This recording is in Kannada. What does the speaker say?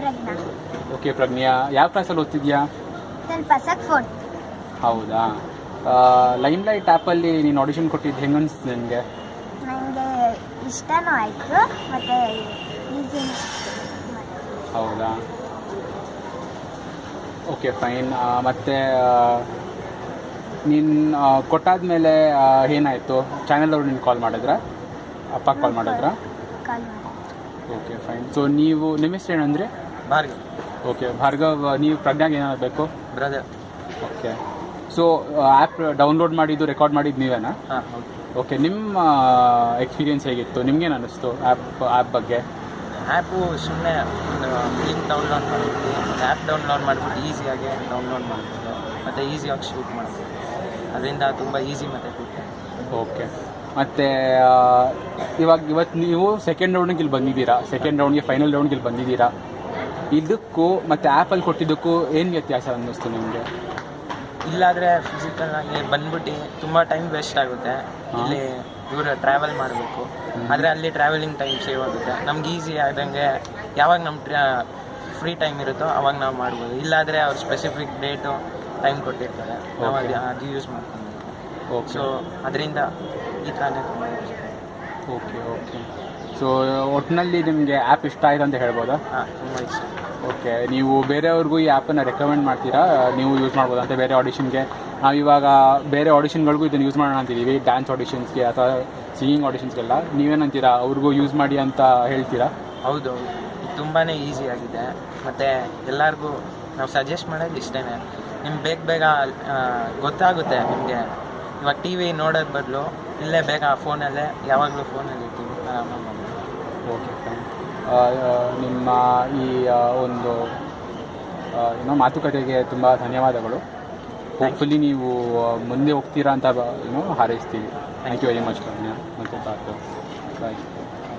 ಪ್ರಜ್ಞಾ. ಓಕೆ ಪ್ರಜ್ಞಾ, ಯಾವ ಕ್ಲಾಸಲ್ಲಿ ಓದ್ತಿದ್ಯಾ? ಸ್ವಲ್ಪ ಫೋರ್ತ್. ಹೌದಾ. ಲೈಮ್ಲೈಟ್ ಆ್ಯಪಲ್ಲಿ ನೀನು ಆಡಿಷನ್ ಕೊಟ್ಟಿದ್ದು ಹೆಂಗೆ ಅನಿಸ್ತು ನಿನಗೆ? ನನಗೆ ಇಷ್ಟನೂ ಆಯಿತು ಮತ್ತು ಈಸಿ. ಹೌದಾ. Okay fine. ಮತ್ತು ನೀನು ಕೊಟ್ಟಾದಮೇಲೆ ಏನಾಯಿತು? ಚಾನಲ್ದವ್ರು ನಿನ್ನ ಕಾಲ್ ಮಾಡಿದ್ರಾ? ಅಪ್ಪ ಕಾಲ್ ಮಾಡಿದ್ರಾ? ಕಾಲ್ ಮಾಡಿ. Okay fine. ಸೊ ನೀವು ನಿಮ್ಮ ಹೆಸರು ಏನಂದರೆ? ಭಾರ್ಗವ್. ಓಕೆ ಭಾರ್ಗವ್, ನೀವು ಪ್ರಜ್ಞಾಗೆ ಏನಾಗಬೇಕು? Brother. Okay. So app download ಮಾಡಿದ್ದು ರೆಕಾರ್ಡ್ ಮಾಡಿದ್ದು ನೀವೇನಾ? ಹಾಂ ಹೌದು. ಓಕೆ, ನಿಮ್ಮ ಎಕ್ಸ್ಪೀರಿಯನ್ಸ್ ಹೇಗಿತ್ತು? ನಿಮ್ಗೇನು ಅನ್ನಿಸ್ತು ಆ್ಯಪ್ ಬಗ್ಗೆ? ಆ್ಯಪು ಸುಮ್ಮನೆ ಲಿಂಕ್ ಡೌನ್ಲೋಡ್ ಮಾಡಿಬಿಟ್ಟು ಆ್ಯಪ್ ಡೌನ್ಲೋಡ್ ಮಾಡಿಬಿಟ್ಟು ಈಸಿಯಾಗಿ ಡೌನ್ಲೋಡ್ ಮಾಡ್ಬೋದು ಮತ್ತು ಈಸಿಯಾಗಿ ಶೂಟ್ ಮಾಡ್ಬೋದು. ಅದರಿಂದ ತುಂಬ ಈಸಿ ಮತ್ತು ಕ್ವಿಕ್. ಓಕೆ. ಮತ್ತು ಇವತ್ತು ನೀವು ಸೆಕೆಂಡ್ ರೌಂಡಿಗೆ ಇಲ್ಲಿ ಬಂದಿದ್ದೀರಾ, ಸೆಕೆಂಡ್ ರೌಂಡ್ಗೆ ಫೈನಲ್ ರೌಂಡ್ಗೆ ಇಲ್ಲಿ ಬಂದಿದ್ದೀರಾ. ಇದಕ್ಕೂ ಮತ್ತು ಆ್ಯಪಲ್ಲಿ ಕೊಟ್ಟಿದ್ದಕ್ಕೂ ಏನು ವ್ಯತ್ಯಾಸ ಅನ್ನಿಸ್ತು ನಿಮಗೆ? ಇಲ್ಲಾದರೆ ಫಿಸಿಕಲ್ಲಾಗಿ ಬಂದ್ಬಿಟ್ಟು ತುಂಬ ಟೈಮ್ ವೇಸ್ಟ್ ಆಗುತ್ತೆ. ಇಲ್ಲಿ ದೂರ ಟ್ರಾವೆಲ್ ಮಾಡಬೇಕು, ಆದರೆ ಅಲ್ಲಿ ಟ್ರಾವೆಲಿಂಗ್ ಟೈಮ್ ಸೇವ್ ಆಗುತ್ತೆ. ನಮ್ಗೆ ಈಸಿ ಆದಂಗೆ ಯಾವಾಗ ನಮ್ಮ ಫ್ರೀ ಟೈಮ್ ಇರುತ್ತೋ ಅವಾಗ ನಾವು ಮಾಡ್ಬೋದು. ಇಲ್ಲಾದರೆ ಅವ್ರು ಸ್ಪೆಸಿಫಿಕ್ ಡೇಟು ಟೈಮ್ ಕೊಟ್ಟಿರ್ತಾರೆ, ನಾವು ಅದು ಯೂಸ್ ಮಾಡ್ಕೊಂಡು. ಸೊ ಅದರಿಂದ ಈ ಥರನೇ ತುಂಬ ಯೂಸ್. Okay okay. ಸೊ ಒಟ್ಟಿನಲ್ಲಿ ನಿಮಗೆ ಆ್ಯಪ್ ಇಷ್ಟ ಆಯಿತು ಅಂತ ಹೇಳ್ಬೋದಾ? ಹಾಂ, ತುಂಬ ಇಷ್ಟ. ಓಕೆ. ನೀವು ಬೇರೆಯವ್ರಿಗೂ ಈ ಆ್ಯಪನ್ನು ರೆಕಮೆಂಡ್ ಮಾಡ್ತೀರಾ? ನೀವು ಯೂಸ್ ಮಾಡ್ಬೋದು ಅಂತ ಬೇರೆ ಆಡಿಷನ್ಗೆ? ನಾವಿವಾಗ ಬೇರೆ ಆಡಿಷನ್ಗಳಿಗೂ ಇದನ್ನು ಯೂಸ್ ಮಾಡೋಣ ಅಂತಿದ್ದೀವಿ, ಡ್ಯಾನ್ಸ್ ಆಡಿಷನ್ಸ್ಗೆ ಅಥವಾ ಸಿಂಗಿಂಗ್ ಆಡಿಷನ್ಸ್ಗೆಲ್ಲ. ನೀವೇನಂತೀರಾ? ಅವ್ರಿಗೂ ಯೂಸ್ ಮಾಡಿ ಅಂತ ಹೇಳ್ತೀರಾ? ಹೌದು, ಇದು ತುಂಬಾ ಈಸಿ ಆಗಿದೆ. ಮತ್ತು ಎಲ್ಲರಿಗೂ ನಾವು ಸಜೆಸ್ಟ್ ಮಾಡೋದು ಇಷ್ಟೇ, ನಿಮ್ಗೆ ಬೇಗ ಗೊತ್ತಾಗುತ್ತೆ. ನಿಮಗೆ ಇವಾಗ ಟಿ ವಿ ನೋಡೋದು ಬದಲು ಇಲ್ಲೇ ಬೇಗ ಫೋನಲ್ಲೇ ಯಾವಾಗಲೂ ಫೋನಲ್ಲಿ ಇರ್ತೀವಿ, ಆರಾಮಾಗಿ ಮಾಡ್ಬೋದು. Okay fine. ನಿಮ್ಮ ಈ ಒಂದು ಮಾತುಕತೆಗೆ ತುಂಬ ಧನ್ಯವಾದಗಳು. ಹೋಪ್ಫುಲಿ ನೀವು ಮುಂದೆ ಹೋಗ್ತೀರಾ ಅಂತ ಹಾರೈಸ್ತೀವಿ. ಥ್ಯಾಂಕ್ ಯು ವೆರಿ ಮಚ್ ಪ್ರಜ್ಞಾ ಮತ್ತು ಬಾಯ್.